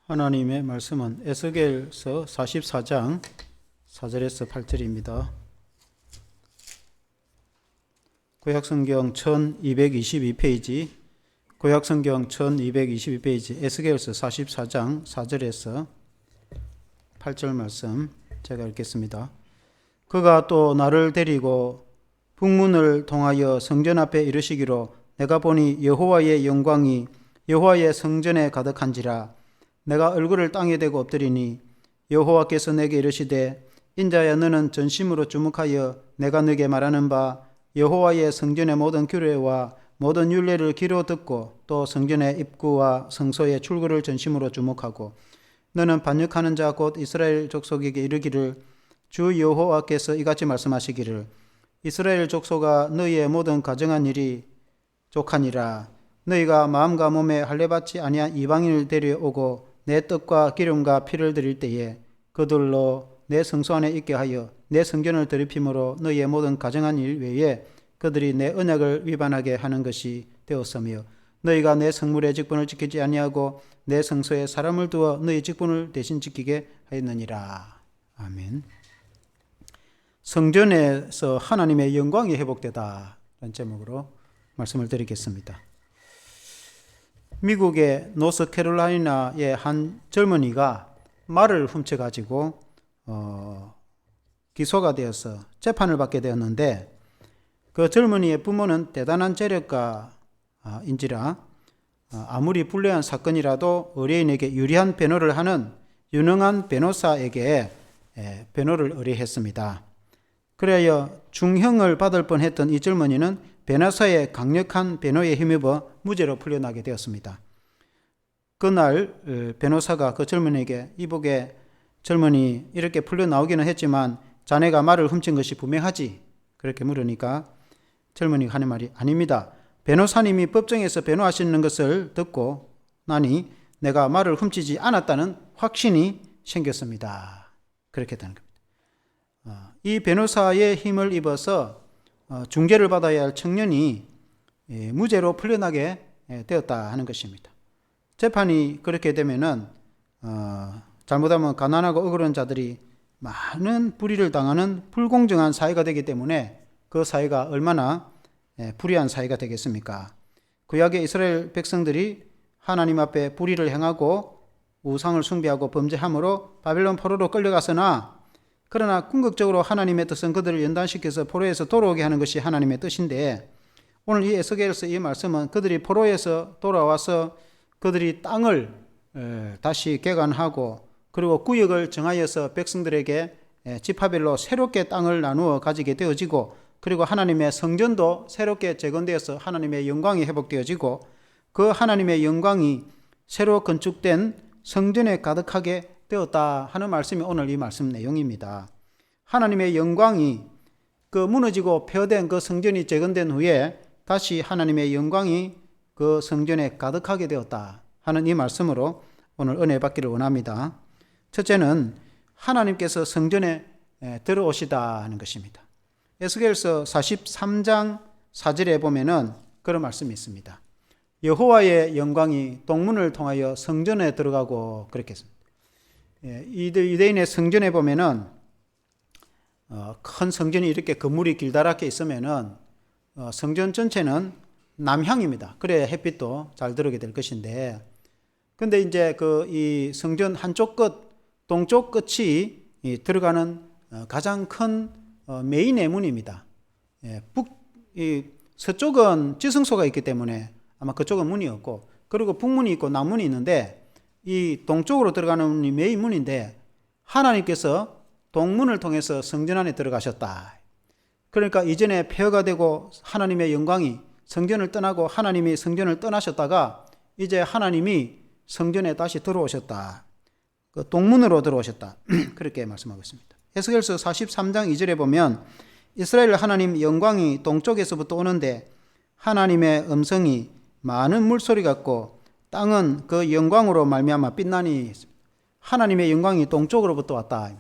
하나님의 말씀은 에스겔서 44장 4절에서 8절입니다. 구약성경 1222페이지, 구약성경 1222페이지 에스겔서 44장 4절에서 8절 말씀 제가 읽겠습니다. 그가 또 나를 데리고 북문을 통하여 성전 앞에 이르시기로 내가 보니 여호와의 영광이 여호와의 성전에 가득한지라. 내가 얼굴을 땅에 대고 엎드리니 여호와께서 내게 이르시되 인자야 너는 전심으로 주목하여 내가 네게 말하는 바 여호와의 성전의 모든 규례와 모든 율례를 귀로 듣고 또 성전의 입구와 성소의 출구를 전심으로 주목하고 너는 반역하는 자 곧 이스라엘 족속에게 이르기를 주 여호와께서 이같이 말씀하시기를 이스라엘 족속아 너희의 모든 가정한 일이 족하니라. 너희가 마음과 몸에 할례받지 아니한 이방인을 데려오고 내 떡과 기름과 피를 드릴 때에 그들로 내 성소 안에 있게 하여 내 성전을 더럽힘으로 너희의 모든 가정한 일 외에 그들이 내 언약을 위반하게 하는 것이 되었으며 너희가 내 성물의 직분을 지키지 아니하고 내 성소에 사람을 두어 너희 직분을 대신 지키게 하였느니라. 아멘. 성전에서 하나님의 영광이 회복되다 라는 제목으로 말씀을 드리겠습니다. 미국의 노스캐롤라이나의 한 젊은이가 말을 훔쳐가지고 기소가 되어서 재판을 받게 되었는데 그 젊은이의 부모는 대단한 재력가인지라 아무리 불리한 사건이라도 의뢰인에게 유리한 변호를 하는 유능한 변호사에게 변호를 의뢰했습니다. 그래야 중형을 받을 뻔했던 이 젊은이는 변호사의 강력한 변호에 힘입어 무죄로 풀려나게 되었습니다. 그날 변호사가 그 젊은이에게 이보게 젊은이 이렇게 풀려나오기는 했지만 자네가 말을 훔친 것이 분명하지? 그렇게 물으니까 젊은이가 하는 말이 아닙니다. 변호사님이 법정에서 변호하시는 것을 듣고 나니 내가 말을 훔치지 않았다는 확신이 생겼습니다. 그렇게 되는 겁니다. 이 변호사의 힘을 입어서 중재를 받아야 할 청년이 무죄로 풀려나게 되었다 하는 것입니다. 재판이 그렇게 되면은 잘못하면 가난하고 억울한 자들이 많은 불의를 당하는 불공정한 사회가 되기 때문에 그 사회가 얼마나 불의한 사회가 되겠습니까? 구약의 이스라엘 백성들이 하나님 앞에 불의를 행하고 우상을 숭배하고 범죄함으로 바벨론 포로로 끌려갔으나 그러나 궁극적으로 하나님의 뜻은 그들을 연단시켜서 포로에서 돌아오게 하는 것이 하나님의 뜻인데 오늘 이 에스겔서 이 말씀은 그들이 포로에서 돌아와서 그들이 땅을 다시 개간하고 그리고 구역을 정하여서 백성들에게 지파별로 새롭게 땅을 나누어 가지게 되어지고 그리고 하나님의 성전도 새롭게 재건되어서 하나님의 영광이 회복되어지고 그 하나님의 영광이 새로 건축된 성전에 가득하게 되었다 하는 말씀이 오늘 이 말씀 내용입니다. 하나님의 영광이 그 무너지고 폐허된 그 성전이 재건된 후에 다시 하나님의 영광이 그 성전에 가득하게 되었다 하는 이 말씀으로 오늘 은혜 받기를 원합니다. 첫째는 하나님께서 성전에 들어오시다 하는 것입니다. 에스겔서 43장 4절에 보면은 그런 말씀이 있습니다. 여호와의 영광이 동문을 통하여 성전에 들어가고 그렇게 했습니다. 유대인의 성전에 보면은 큰 성전이 이렇게 건물이 길다랗게 있으면은 성전 전체는 남향입니다. 그래야 햇빛도 잘 들어오게 될 것인데, 근데 이제 이 성전 한쪽 끝, 동쪽 끝이 들어가는 가장 큰 메인의 문입니다. 서쪽은 지성소가 있기 때문에 아마 그쪽은 문이 없고, 그리고 북문이 있고 남문이 있는데 이 동쪽으로 들어가는 문이 메인 문인데 하나님께서 동문을 통해서 성전 안에 들어가셨다. 그러니까 이전에 폐허가 되고 하나님의 영광이 성전을 떠나고 하나님이 성전을 떠나셨다가 이제 하나님이 성전에 다시 들어오셨다. 그 동문으로 들어오셨다. 그렇게 말씀하고 있습니다. 에스겔서 43장 2절에 보면 이스라엘 하나님 영광이 동쪽에서부터 오는데 하나님의 음성이 많은 물소리 같고 땅은 그 영광으로 말미암아 빛나니 하나님의 영광이 동쪽으로부터 왔다.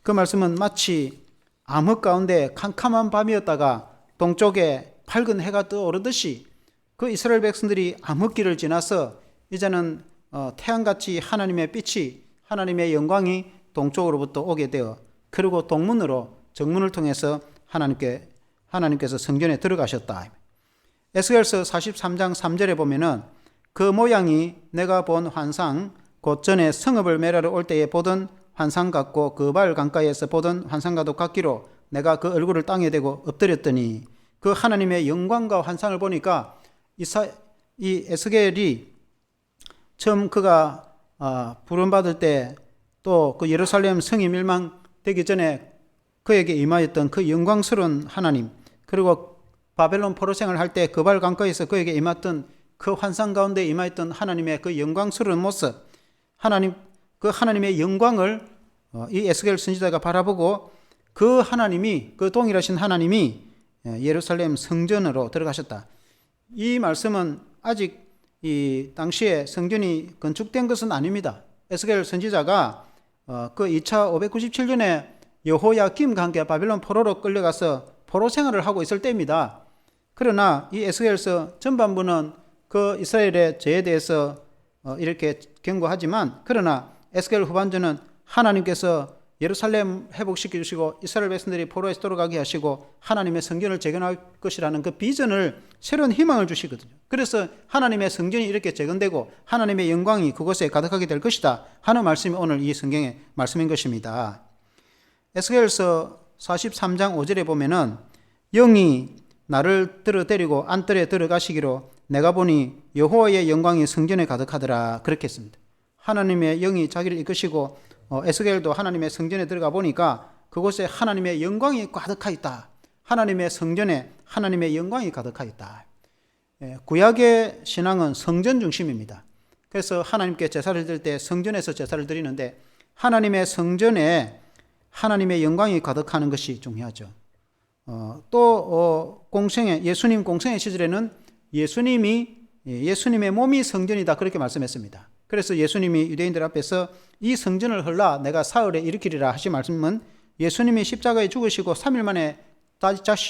그 말씀은 마치 암흑 가운데 캄캄한 밤이었다가 동쪽에 밝은 해가 떠오르듯이 그 이스라엘 백성들이 암흑기를 지나서 이제는 태양같이 하나님의 빛이, 하나님의 영광이 동쪽으로부터 오게 되어, 그리고 동문으로 정문을 통해서 하나님께서 성전에 들어가셨다. 에스겔서 43장 3절에 보면은 그 모양이 내가 본 환상, 곧 전에 성읍을 매라러 올 때에 보던 환상 같고 그발 강가에서 보던 환상과도 같기로 내가 그 얼굴을 땅에 대고 엎드렸더니, 그 하나님의 영광과 환상을 보니까 이 에스겔이 처음 그가 부름받을 때, 또 그 예루살렘 성이 멸망되기 전에 그에게 임하였던 그 영광스러운 하나님, 그리고 바벨론 포로 생활할 때 그발 강가에서 그에게 임했던 그 환상 가운데 임하였던 하나님의 그 영광스러운 모습, 그 하나님의 영광을 이 에스겔 선지자가 바라보고, 그 하나님이, 그 동일하신 하나님이 예루살렘 성전으로 들어가셨다. 이 말씀은 아직 이 당시에 성전이 건축된 것은 아닙니다. 에스겔 선지자가 그 2차 597년에 여호야김과 함께 바벨론 포로로 끌려가서 포로 생활을 하고 있을 때입니다. 그러나 이 에스겔서 전반부는 그 이스라엘의 죄에 대해서 이렇게 경고하지만, 그러나 에스겔 후반전은 하나님께서 예루살렘 회복시켜 주시고 이스라엘 백성들이 포로에서 돌아가게 하시고 하나님의 성전을 재건할 것이라는 그 비전을, 새로운 희망을 주시거든요. 그래서 하나님의 성전이 이렇게 재건되고 하나님의 영광이 그곳에 가득하게 될 것이다 하는 말씀이 오늘 이 성경의 말씀인 것입니다. 에스겔서 43장 5절에 보면은 영이 나를 데리고 안뜰에 들어가시기로 내가 보니 여호와의 영광이 성전에 가득하더라, 그렇게 했습니다. 하나님의 영이 자기를 이끄시고 에스겔도 하나님의 성전에 들어가 보니까 그곳에 하나님의 영광이 가득하 있다. 하나님의 성전에 하나님의 영광이 가득하 있다. 구약의 신앙은 성전 중심입니다. 그래서 하나님께 제사를 드릴 때 성전에서 제사를 드리는데, 하나님의 성전에 하나님의 영광이 가득하는 것이 중요하죠. 또 예수님 공생의 시절에는 예수님의 몸이 성전이다, 그렇게 말씀했습니다. 그래서 예수님이 유대인들 앞에서 이 성전을 헐라 내가 사흘에 일으키리라 하신 말씀은 예수님이 십자가에 죽으시고 3일 만에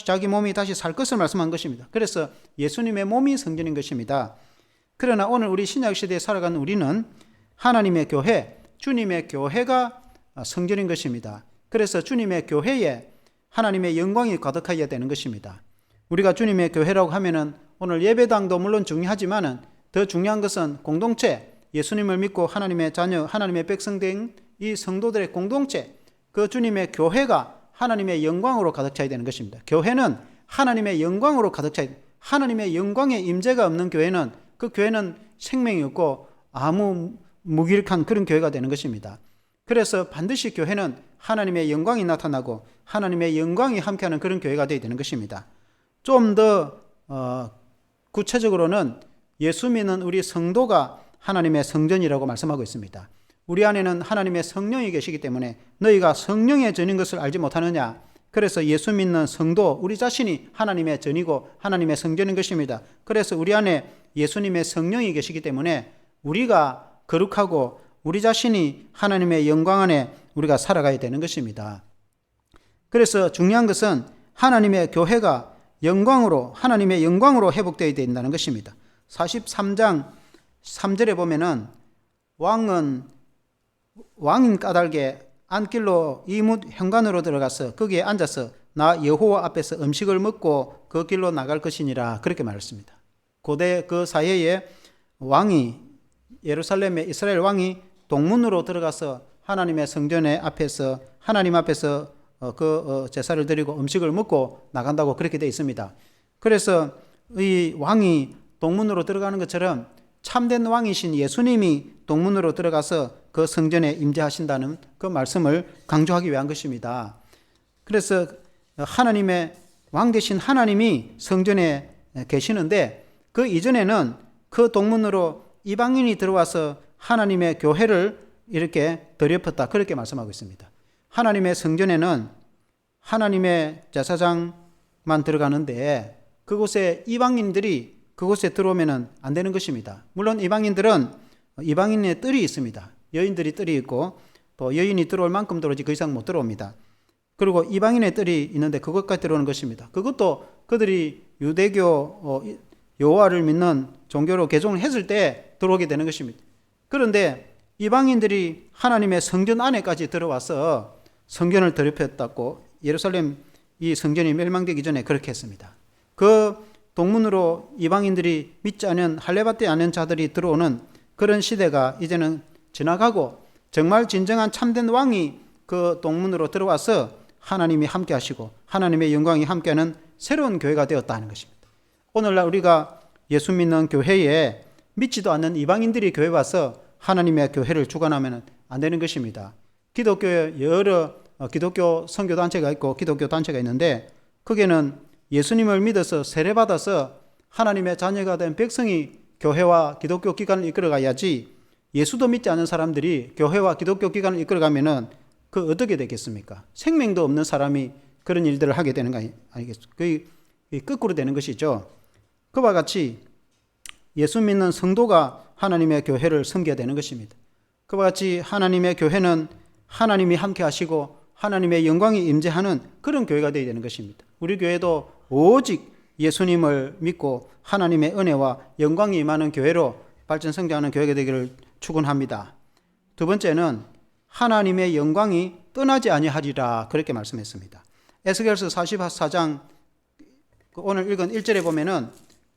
자기 몸이 다시 살 것을 말씀한 것입니다. 그래서 예수님의 몸이 성전인 것입니다. 그러나 오늘 우리 신약시대에 살아가는 우리는 하나님의 교회, 주님의 교회가 성전인 것입니다. 그래서 주님의 교회에 하나님의 영광이 가득하여야 되는 것입니다. 우리가 주님의 교회라고 하면은 오늘 예배당도 물론 중요하지만은 더 중요한 것은 공동체, 예수님을 믿고 하나님의 자녀, 하나님의 백성된 이 성도들의 공동체, 그 주님의 교회가 하나님의 영광으로 가득 차야 되는 것입니다. 교회는 하나님의 영광으로 가득 차야 됩니다. 하나님의 영광의 임재가 없는 교회는, 그 교회는 생명이 없고 아무 무기력한 그런 교회가 되는 것입니다. 그래서 반드시 교회는 하나님의 영광이 나타나고 하나님의 영광이 함께하는 그런 교회가 되어야 되는 것입니다. 좀 더 구체적으로는 예수 믿는 우리 성도가 하나님의 성전이라고 말씀하고 있습니다. 우리 안에는 하나님의 성령이 계시기 때문에 너희가 성령의 전인 것을 알지 못하느냐. 그래서 예수 믿는 성도, 우리 자신이 하나님의 전이고 하나님의 성전인 것입니다. 그래서 우리 안에 예수님의 성령이 계시기 때문에 우리가 거룩하고 우리 자신이 하나님의 영광 안에 우리가 살아가야 되는 것입니다. 그래서 중요한 것은 하나님의 교회가 하나님의 영광으로 회복되어야 된다는 것입니다. 43장 3절에 보면은 왕인 까닭에 안길로 이뭇 현관으로 들어가서 거기에 앉아서 나 여호와 앞에서 음식을 먹고 그 길로 나갈 것이니라, 그렇게 말했습니다. 고대 그 사회에 예루살렘의 이스라엘 왕이 동문으로 들어가서 하나님의 성전의 앞에서 하나님 앞에서 제사를 드리고 음식을 먹고 나간다고 그렇게 되어 있습니다. 그래서 이 왕이 동문으로 들어가는 것처럼 참된 왕이신 예수님이 동문으로 들어가서 그 성전에 임재하신다는 그 말씀을 강조하기 위한 것입니다. 그래서 하나님의 왕 되신 하나님이 성전에 계시는데, 그 이전에는 그 동문으로 이방인이 들어와서 하나님의 교회를 이렇게 들여뻤다, 그렇게 말씀하고 있습니다. 하나님의 성전에는 하나님의 제사장만 들어가는데 그곳에 이방인들이 그곳에 들어오면 안 되는 것입니다. 물론 이방인들은 이방인의 뜰이 있습니다. 여인들이 뜰이 있고 또 여인이 들어올 만큼 들어오지 그 이상 못 들어옵니다. 그리고 이방인의 뜰이 있는데 그것까지 들어오는 것입니다. 그것도 그들이 유대교 여호와를 믿는 종교로 개종을 했을 때 들어오게 되는 것입니다. 그런데 이방인들이 하나님의 성전 안에까지 들어와서 성전을 더럽혔다고 예루살렘 이 성전이 멸망되기 전에 그렇게 했습니다. 그 동문으로 이방인들이 믿지 않은 할례받지 않은 자들이 들어오는 그런 시대가 이제는 지나가고 정말 진정한 참된 왕이 그 동문으로 들어와서 하나님이 함께 하시고 하나님의 영광이 함께하는 새로운 교회가 되었다는 것입니다. 오늘날 우리가 예수 믿는 교회에 믿지도 않는 이방인들이 교회 와서 하나님의 교회를 주관하면 안 되는 것입니다. 기독교에 여러 기독교 선교단체가 있고 기독교 단체가 있는데 거기에는 예수님을 믿어서 세례받아서 하나님의 자녀가 된 백성이 교회와 기독교 기관을 이끌어가야지 예수도 믿지 않은 사람들이 교회와 기독교 기관을 이끌어가면은 그 어떻게 되겠습니까? 생명도 없는 사람이 그런 일들을 하게 되는 거 아니겠습니까? 그게 거꾸로 되는 것이죠. 그와 같이 예수 믿는 성도가 하나님의 교회를 섬겨야 되는 것입니다. 그와 같이 하나님의 교회는 하나님이 함께 하시고 하나님의 영광이 임재하는 그런 교회가 되어야 되는 것입니다. 우리 교회도 오직 예수님을 믿고 하나님의 은혜와 영광이 임하는 교회로 발전 성장하는 교회가 되기를 축원합니다. 두 번째는 하나님의 영광이 떠나지 아니하리라 그렇게 말씀했습니다. 에스겔서 44장 오늘 읽은 1절에 보면은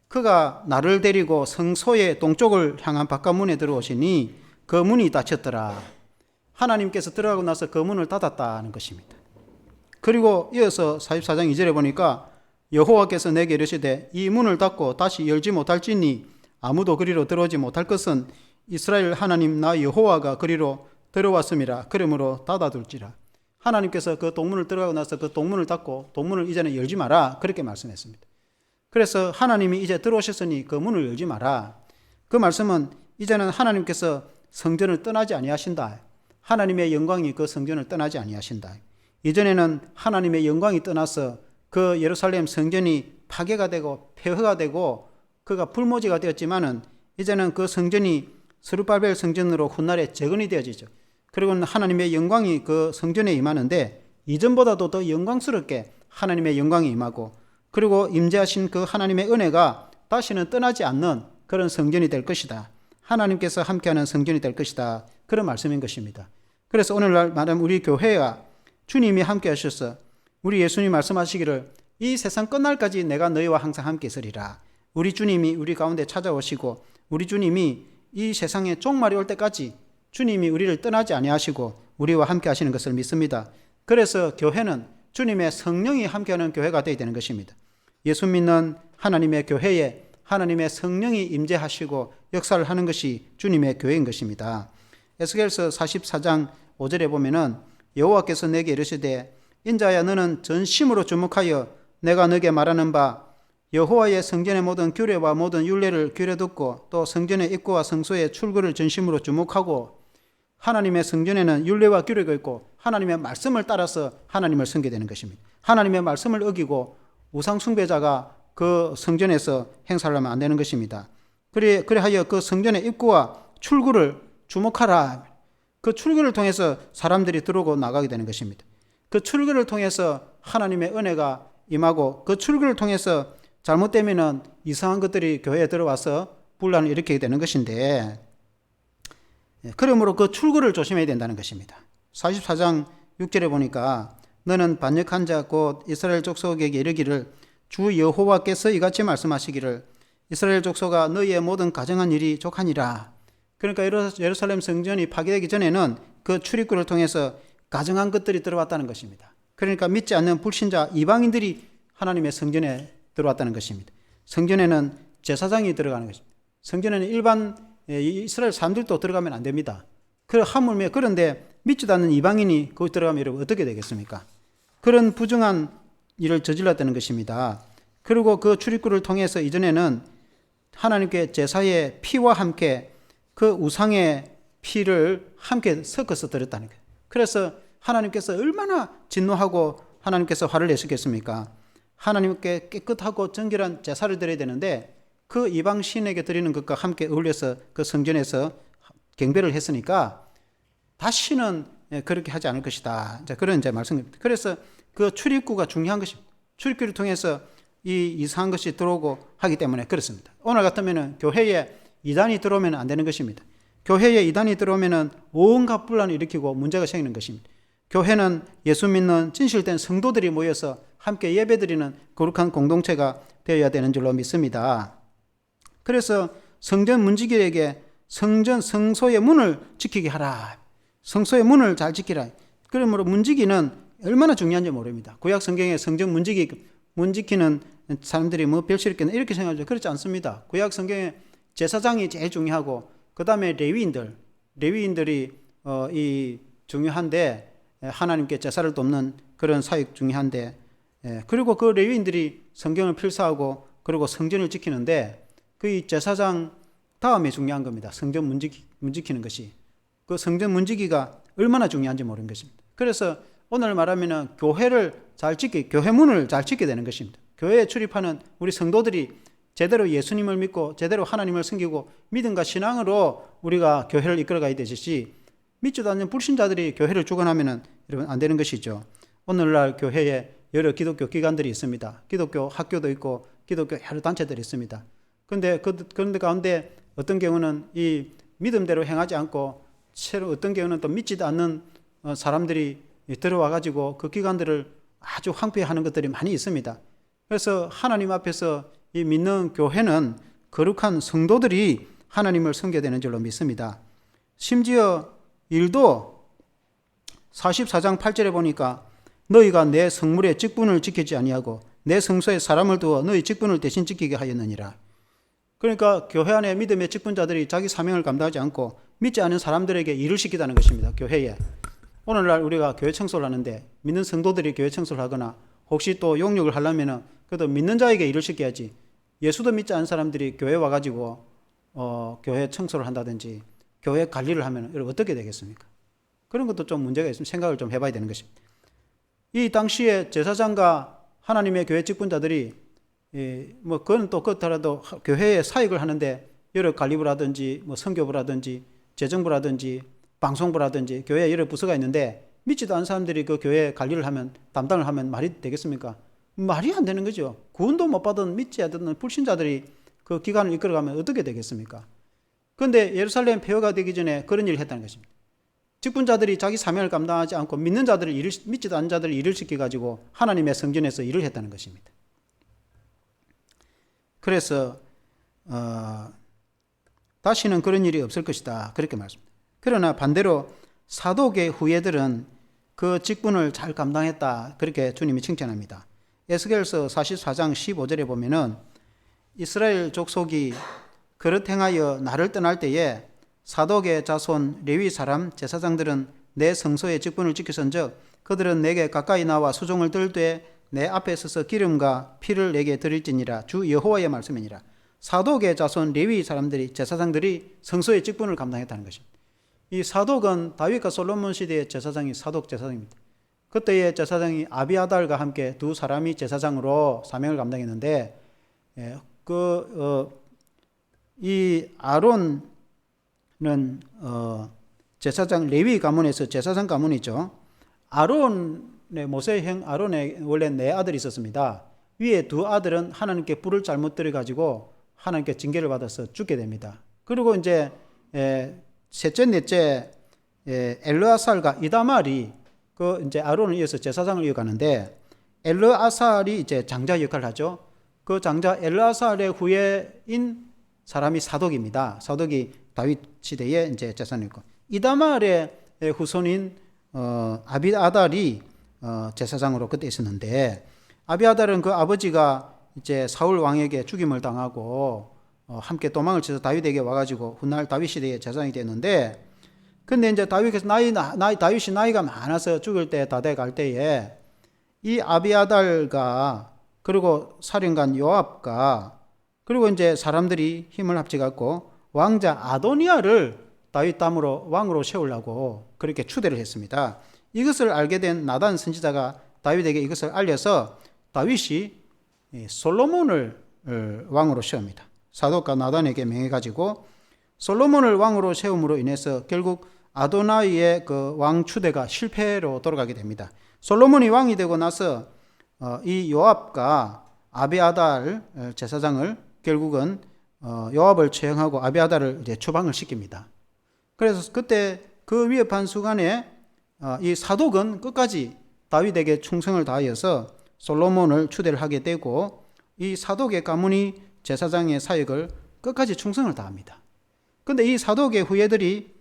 그가 나를 데리고 성소의 동쪽을 향한 바깥문에 들어오시니 그 문이 닫혔더라. 하나님께서 들어가고 나서 그 문을 닫았다는 것입니다. 그리고 이어서 44장 2절에 보니까 여호와께서 내게 이르시되 이 문을 닫고 다시 열지 못할지니 아무도 그리로 들어오지 못할 것은 이스라엘 하나님 나 여호와가 그리로 들어왔음이라. 그러므로 닫아둘지라. 하나님께서 그 동문을 들어가고 나서 그 동문을 닫고 동문을 이제는 열지 마라 그렇게 말씀했습니다. 그래서 하나님이 이제 들어오셨으니 그 문을 열지 마라. 그 말씀은 이제는 하나님께서 성전을 떠나지 아니하신다. 하나님의 영광이 그 성전을 떠나지 아니하신다. 이전에는 하나님의 영광이 떠나서 그 예루살렘 성전이 파괴가 되고 폐허가 되고 그가 불모지가 되었지만은 이제는 그 성전이 스룹바벨 성전으로 훗날에 재건이 되어지죠. 그리고 하나님의 영광이 그 성전에 임하는데 이전보다도 더 영광스럽게 하나님의 영광이 임하고 그리고 임재하신 그 하나님의 은혜가 다시는 떠나지 않는 그런 성전이 될 것이다. 하나님께서 함께하는 성전이 될 것이다. 그런 말씀인 것입니다. 그래서 오늘날 말하면 우리 교회가 주님이 함께 하셔서 우리 예수님 말씀하시기를 이 세상 끝날까지 내가 너희와 항상 함께 있으리라. 우리 주님이 우리 가운데 찾아오시고 우리 주님이 이 세상에 종말이 올 때까지 주님이 우리를 떠나지 아니하시고 우리와 함께 하시는 것을 믿습니다. 그래서 교회는 주님의 성령이 함께하는 교회가 되어야 되는 것입니다. 예수 믿는 하나님의 교회에 하나님의 성령이 임재하시고 역사를 하는 것이 주님의 교회인 것입니다. 에스겔서 44장 5절에 보면은 여호와께서 내게 이르시되 인자야 너는 전심으로 주목하여 내가 너에게 말하는 바 여호와의 성전의 모든 규례와 모든 율례를 귀려 듣고 또 성전의 입구와 성소의 출구를 전심으로 주목하고 하나님의 성전에는 율례와 규례가 있고 하나님의 말씀을 따라서 하나님을 섬기게 되는 것입니다. 하나님의 말씀을 어기고 우상 숭배자가 그 성전에서 행사를 하면 안 되는 것입니다. 그래하여 그 성전의 입구와 출구를 주목하라. 그 출구를 통해서 사람들이 들어오고 나가게 되는 것입니다. 그 출구를 통해서 하나님의 은혜가 임하고 그 출구를 통해서 잘못되면은 이상한 것들이 교회에 들어와서 분란을 일으키게 되는 것인데 그러므로 그 출구를 조심해야 된다는 것입니다. 44장 6절에 보니까 너는 반역한 자 곧 이스라엘 족속에게 이르기를 주 여호와께서 이같이 말씀하시기를 이스라엘 족속아 너희의 모든 가정한 일이 족하니라. 그러니까 예루살렘 성전이 파괴되기 전에는 그 출입구를 통해서 가정한 것들이 들어왔다는 것입니다. 그러니까 믿지 않는 불신자 이방인들이 하나님의 성전에 들어왔다는 것입니다. 성전에는 제사장이 들어가는 것입니다. 성전에는 일반 이스라엘 사람들도 들어가면 안 됩니다. 하물며 그런데 믿지도 않는 이방인이 거기 들어가면 여러분 어떻게 되겠습니까? 그런 부정한 일을 저질렀다는 것입니다. 그리고 그 출입구를 통해서 이전에는 하나님께 제사의 피와 함께 그 우상의 피를 함께 섞어서 드렸다는 거예요. 그래서 하나님께서 얼마나 진노하고 하나님께서 화를 내시겠습니까? 하나님께 깨끗하고 정결한 제사를 드려야 되는데 그 이방 신에게 드리는 것과 함께 어울려서 그 성전에서 경배를 했으니까 다시는 그렇게 하지 않을 것이다. 그런 말씀입니다. 그래서 그 출입구가 중요한 것입니다. 출입구를 통해서 이 이상한 것이 들어오고 하기 때문에 그렇습니다. 오늘 같으면 교회에 이단이 들어오면 안 되는 것입니다. 교회에 이단이 들어오면은 온갖 분란을 일으키고 문제가 생기는 것입니다. 교회는 예수 믿는 진실된 성도들이 모여서 함께 예배드리는 거룩한 공동체가 되어야 되는 줄로 믿습니다. 그래서 성전 문지기에게 성소의 문을 지키게 하라. 성소의 문을 잘 지키라. 그러므로 문지기는 얼마나 중요한지 모릅니다. 구약 성경에 성전 문 지키는 사람들이 뭐 별실 있겠나 이렇게 생각하죠. 그렇지 않습니다. 구약 성경에 제사장이 제일 중요하고 그 다음에 레위인들이 이 중요한데 하나님께 제사를 돕는 그런 사역 중요한데 그리고 그 레위인들이 성경을 필사하고 그리고 성전을 지키는데 그 제사장 다음에 중요한 겁니다. 성전 문 지키는 것이. 그 성전 문지기가 얼마나 중요한지 모르는 것입니다. 그래서 오늘 말하면 교회 문을 잘 지키게 되는 것입니다. 교회에 출입하는 우리 성도들이 제대로 예수님을 믿고 제대로 하나님을 섬기고 믿음과 신앙으로 우리가 교회를 이끌어가야 되듯이 믿지도 않는 불신자들이 교회를 주관하면 여러분 안 되는 것이죠. 오늘날 교회에 여러 기독교 기관들이 있습니다. 기독교 학교도 있고 기독교 여러 단체들이 있습니다. 그런데 가운데 어떤 경우는 이 믿음대로 행하지 않고 새로 어떤 경우는 또 믿지도 않는 사람들이 들어와 가지고 그 기관들을 아주 황폐하는 것들이 많이 있습니다. 그래서 하나님 앞에서 이 믿는 교회는 거룩한 성도들이 하나님을 섬겨야 되는 줄로 믿습니다. 심지어 일도 44장 8절에 보니까 너희가 내 성물의 직분을 지키지 아니하고 내 성소에 사람을 두어 너희 직분을 대신 지키게 하였느니라. 그러니까 교회 안에 믿음의 직분자들이 자기 사명을 감당하지 않고 믿지 않은 사람들에게 일을 시키다는 것입니다. 교회에. 오늘날 우리가 교회 청소를 하는데 믿는 성도들이 교회 청소를 하거나 혹시 또 용역을 하려면 그래도 믿는 자에게 일을 시켜야지. 예수도 믿지 않은 사람들이 교회 와가지고 교회 청소를 한다든지 교회 관리를 하면 여러분 어떻게 되겠습니까? 그런 것도 좀 문제가 있으면 생각을 좀 해봐야 되는 것입니다. 이 당시에 제사장과 하나님의 교회 직분자들이 뭐 그건 또 그렇더라도 교회에 사역을 하는데 여러 관리부라든지 뭐 선교부라든지 재정부라든지 방송부라든지 교회에 여러 부서가 있는데 믿지도 않은 사람들이 그 교회 관리를 하면 담당을 하면 말이 되겠습니까? 말이 안 되는 거죠. 구원도 못 받은 믿지 않는 불신자들이 그 기관을 이끌어가면 어떻게 되겠습니까? 그런데 예루살렘 폐허가 되기 전에 그런 일을 했다는 것입니다. 직분자들이 자기 사명을 감당하지 않고 믿지도 않은 자들을 일을 시켜가지고 하나님의 성전에서 일을 했다는 것입니다. 그래서 다시는 그런 일이 없을 것이다 그렇게 말씀합니다. 그러나 반대로 사도계 후예들은 그 직분을 잘 감당했다 그렇게 주님이 칭찬합니다. 에스겔서 44장 15절에 보면은 이스라엘 족속이 그릇 행하여 나를 떠날 때에 사독의 자손 레위 사람 제사장들은 내 성소의 직분을 지키선즉 그들은 내게 가까이 나와 수종을 들 때 내 앞에 서서 기름과 피를 내게 드릴지니라. 주 여호와의 말씀이니라. 사독의 자손 레위 사람들이 제사장들이 성소의 직분을 감당했다는 것입니다. 이 사독은 다윗과 솔로몬 시대의 제사장이 사독 제사장입니다. 그때의 제사장이 아비아달과 함께 두 사람이 제사장으로 사명을 감당했는데 이 아론은 제사장 레위 가문에서 제사장 가문이죠. 모세의 형 아론의 원래 네 아들이 있었습니다. 위에 두 아들은 하나님께 불을 잘못 들여가지고 하나님께 징계를 받아서 죽게 됩니다. 그리고 이제 셋째 넷째 엘르아살과 이다말이 그 이제 아론을 이어서 제사장을 이어가는데 엘르아살이 이제 장자 역할을 하죠. 그 장자 엘르아살의 후예인 사람이 사독입니다. 사독이 다윗 시대에 이제 제사장이고 이다말의 후손인 아비아달이 제사장으로 그때 있었는데 아비아달은 그 아버지가 이제 사울 왕에게 죽임을 당하고 함께 도망을 쳐서 다윗에게 와가지고 훗날 다윗 시대에 제사장이 됐는데 근데 이제 다윗이 나이가 많아서 죽을 때 다 돼 갈 때에 이 아비아달과 그리고 사령관 요압과 그리고 이제 사람들이 힘을 합쳐갖고 왕자 아도니아를 다윗 다음으로 왕으로 세우려고 그렇게 추대를 했습니다. 이것을 알게 된 나단 선지자가 다윗에게 이것을 알려서 다윗이 솔로몬을 왕으로 세웁니다. 사독과 나단에게 명해가지고 솔로몬을 왕으로 세움으로 인해서 결국 아도나이의 그 왕 추대가 실패로 돌아가게 됩니다. 솔로몬이 왕이 되고 나서 이 요압과 아비아달 제사장을 결국은 요압을 처형하고 아비아달을 이제 추방을 시킵니다. 그래서 그때 그 위협한 순간에 이 사독은 끝까지 다윗에게 충성을 다하여서 솔로몬을 추대를 하게 되고, 이 사독의 가문이 제사장의 사역을 끝까지 충성을 다합니다. 그런데 이 사독의 후예들이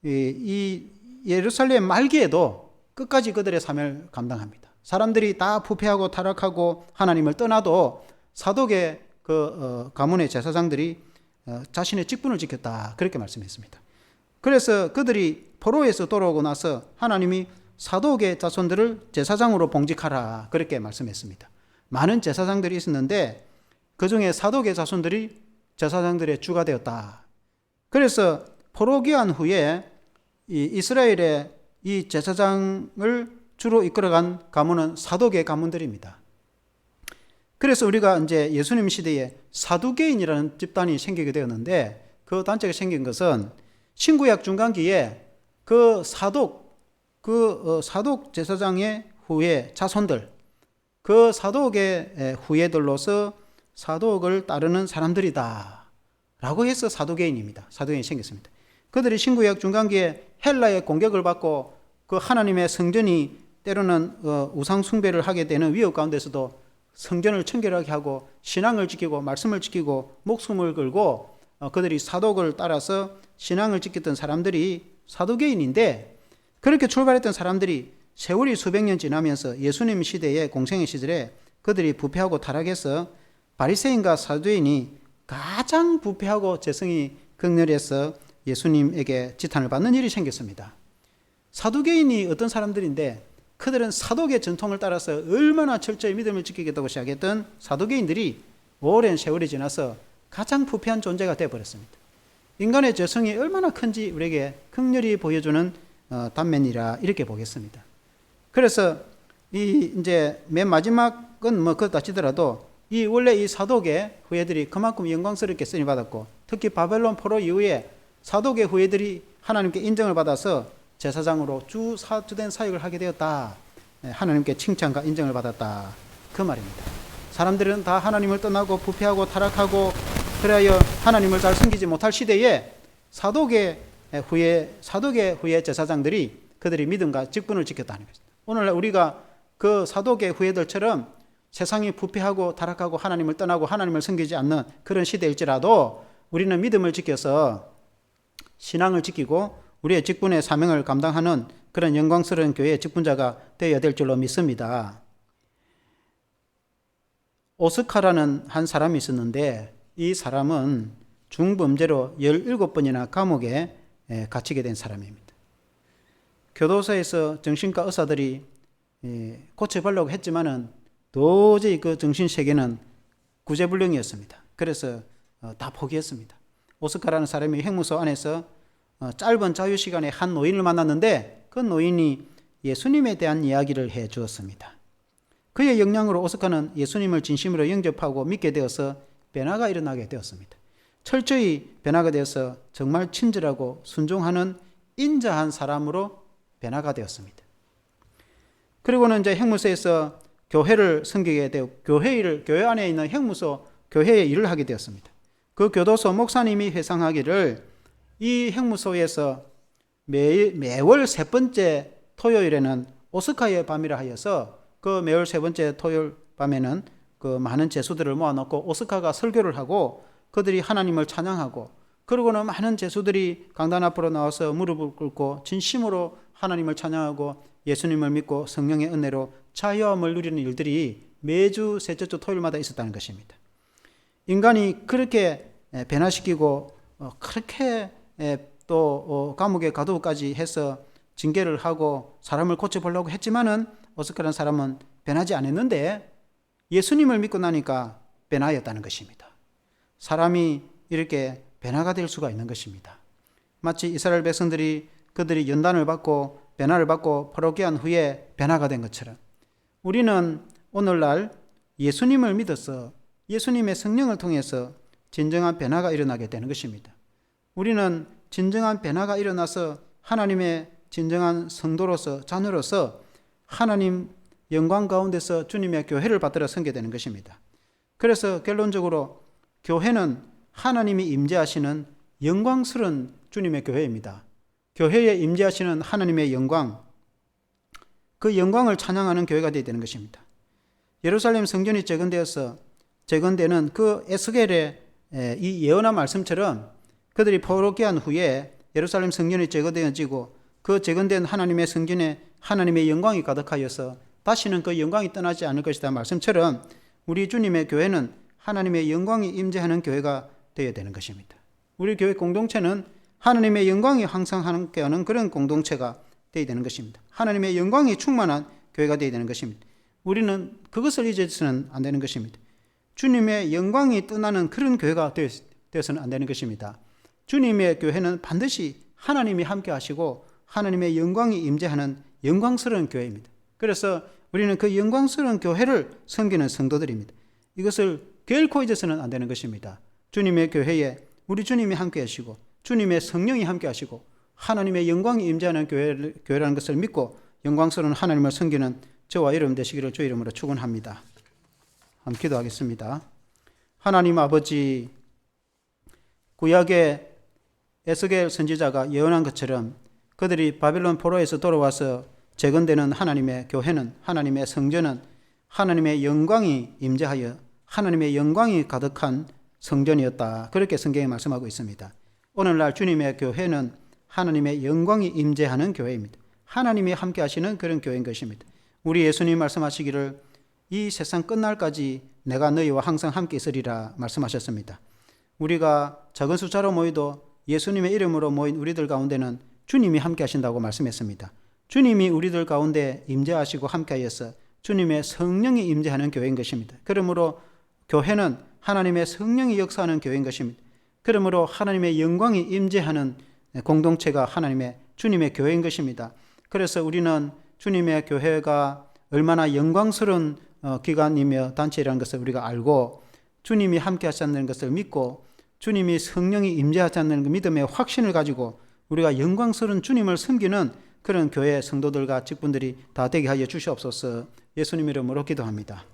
이 예루살렘 말기에도 끝까지 그들의 사명을 감당합니다. 사람들이 다 부패하고 타락하고 하나님을 떠나도 사독의 가문의 제사장들이 자신의 직분을 지켰다, 그렇게 말씀했습니다. 그래서 그들이 포로에서 돌아오고 나서 하나님이 사독의 자손들을 제사장으로 봉직하라, 그렇게 말씀했습니다. 많은 제사장들이 있었는데 그 중에 사독의 자손들이 제사장들의 주가 되었다. 그래서 포로 귀환 후에 이 이스라엘의 이 제사장을 주로 이끌어간 가문은 사독의 가문들입니다. 그래서 우리가 이제 예수님 시대에 사두개인이라는 집단이 생기게 되었는데, 그 단체가 생긴 것은 신구약 중간기에 그 사독 제사장의 후예 자손들, 그 사독의 후예들로서 사독을 따르는 사람들이다 라고 해서 사두개인입니다. 사두개인이 생겼습니다. 그들이 신구약 중간기에 헬라의 공격을 받고 그 하나님의 성전이 때로는 우상 숭배를 하게 되는 위협 가운데서도 성전을 청결하게 하고 신앙을 지키고 말씀을 지키고 목숨을 걸고 그들이 사독을 따라서 신앙을 지켰던 사람들이 사두개인인데, 그렇게 출발했던 사람들이 세월이 수백 년 지나면서 예수님 시대의 공생의 시절에 그들이 부패하고 타락해서 바리새인과 사두개인이 가장 부패하고 재성이 극렬해서 예수님에게 지탄을 받는 일이 생겼습니다. 사두개인이 어떤 사람들인데, 그들은 사독의 전통을 따라서 얼마나 철저히 믿음을 지키겠다고 시작했던 사두개인들이 오랜 세월이 지나서 가장 부패한 존재가 되어버렸습니다. 인간의 죄성이 얼마나 큰지 우리에게 극렬히 보여주는 단면이라 이렇게 보겠습니다. 그래서 이제 맨 마지막은 뭐 그렇다 치더라도 원래 이 사독의 후예들이 그만큼 영광스럽게 쓰임 받았고, 특히 바벨론 포로 이후에 사독의 후예들이 하나님께 인정을 받아서 제사장으로 주된 사역을 하게 되었다. 하나님께 칭찬과 인정을 받았다, 그 말입니다. 사람들은 다 하나님을 떠나고 부패하고 타락하고 그래야 하나님을 잘 섬기지 못할 시대에 사독의 후예 제사장들이 그들이 믿음과 직분을 지켰다는 것입니다. 오늘날 우리가 그 사독의 후예들처럼 세상이 부패하고 타락하고 하나님을 떠나고 하나님을 섬기지 않는 그런 시대일지라도 우리는 믿음을 지켜서 신앙을 지키고 우리의 직분의 사명을 감당하는 그런 영광스러운 교회의 직분자가 되어야 될 줄로 믿습니다. 오스카라는 한 사람이 있었는데, 이 사람은 중범죄로 17번이나 감옥에 갇히게 된 사람입니다. 교도소에서 정신과 의사들이 고쳐보려고 했지만은 도저히 그 정신세계는 구제불능이었습니다. 그래서 다 포기했습니다. 오스카라는 사람이 형무소 안에서 짧은 자유시간에 한 노인을 만났는데, 그 노인이 예수님에 대한 이야기를 해 주었습니다. 그의 영향으로 오스카는 예수님을 진심으로 영접하고 믿게 되어서 변화가 일어나게 되었습니다. 철저히 변화가 되어서 정말 친절하고 순종하는 인자한 사람으로 변화가 되었습니다. 그리고는 이제 형무소에서 교회를 섬기게 되고 교회 안에 있는 형무소 교회의 일을 하게 되었습니다. 그 교도소 목사님이 회상하기를 이 형무소에서 매월 세 번째 토요일에는 오스카의 밤이라 하여서 그 매월 세 번째 토요일 밤에는 그 많은 제수들을 모아놓고 오스카가 설교를 하고 그들이 하나님을 찬양하고, 그러고는 많은 제수들이 강단 앞으로 나와서 무릎을 꿇고 진심으로 하나님을 찬양하고 예수님을 믿고 성령의 은혜로 자유함을 누리는 일들이 매주 셋째 주 토요일마다 있었다는 것입니다. 인간이 그렇게 변화시키고 그렇게 또 감옥에 가두기까지 해서 징계를 하고 사람을 고쳐보려고 했지만은 오스카라는 사람은 변하지 않았는데 예수님을 믿고 나니까 변화였다는 것입니다. 사람이 이렇게 변화가 될 수가 있는 것입니다. 마치 이스라엘 백성들이 그들이 연단을 받고 변화를 받고 포로기한 후에 변화가 된 것처럼 우리는 오늘날 예수님을 믿어서 예수님의 성령을 통해서 진정한 변화가 일어나게 되는 것입니다. 우리는 진정한 변화가 일어나서 하나님의 진정한 성도로서 자녀로서 하나님 영광 가운데서 주님의 교회를 받들어 섬게 되는 것입니다. 그래서 결론적으로 교회는 하나님이 임재하시는 영광스러운 주님의 교회입니다. 교회에 임재하시는 하나님의 영광, 그 영광을 찬양하는 교회가 되어야 되는 것입니다. 예루살렘 성전이 재건되는 그 에스겔의 이 예언한 말씀처럼 그들이 포로기한 후에 예루살렘 성전이 재건되어지고 그 재건된 하나님의 성전에 하나님의 영광이 가득하여서 다시는 그 영광이 떠나지 않을 것이다 말씀처럼 우리 주님의 교회는 하나님의 영광이 임재하는 교회가 되어야 되는 것입니다. 우리 교회 공동체는 하나님의 영광이 항상 함께하는 그런 공동체가 되어야 되는 것입니다. 하나님의 영광이 충만한 교회가 되어야 되는 것입니다. 우리는 그것을 잊어서는 안 되는 것입니다. 주님의 영광이 떠나는 그런 교회가 되어서는 안 되는 것입니다. 주님의 교회는 반드시 하나님이 함께 하시고 하나님의 영광이 임재하는 영광스러운 교회입니다. 그래서 우리는 그 영광스러운 교회를 섬기는 성도들입니다. 이것을 결코 잊어서는 안 되는 것입니다. 주님의 교회에 우리 주님이 함께 하시고 주님의 성령이 함께 하시고 하나님의 영광이 임재하는 교회라는 것을 믿고 영광스러운 하나님을 섬기는 저와 여러분 되시기를 주 이름으로 축원합니다. 한번 기도하겠습니다. 하나님 아버지, 구약의 에스겔 선지자가 예언한 것처럼 그들이 바빌론 포로에서 돌아와서 재건되는 하나님의 교회는, 하나님의 성전은 하나님의 영광이 임재하여 하나님의 영광이 가득한 성전이었다. 그렇게 성경에 말씀하고 있습니다. 오늘날 주님의 교회는 하나님의 영광이 임재하는 교회입니다. 하나님이 함께 하시는 그런 교회인 것입니다. 우리 예수님 말씀하시기를 이 세상 끝날까지 내가 너희와 항상 함께 있으리라 말씀하셨습니다. 우리가 작은 숫자로 모여도 예수님의 이름으로 모인 우리들 가운데는 주님이 함께 하신다고 말씀했습니다. 주님이 우리들 가운데 임재하시고 함께하여서 주님의 성령이 임재하는 교회인 것입니다. 그러므로 교회는 하나님의 성령이 역사하는 교회인 것입니다. 그러므로 하나님의 영광이 임재하는 공동체가 하나님의 주님의 교회인 것입니다. 그래서 우리는 주님의 교회가 얼마나 영광스러운 기관이며 단체라는 것을 우리가 알고 주님이 함께 하셨다는 것을 믿고 주님이 성령이 임재하셨다는 그 믿음의 확신을 가지고 우리가 영광스러운 주님을 섬기는 그런 교회 성도들과 직분들이 다 되게 하여 주시옵소서. 예수님 이름으로 기도합니다.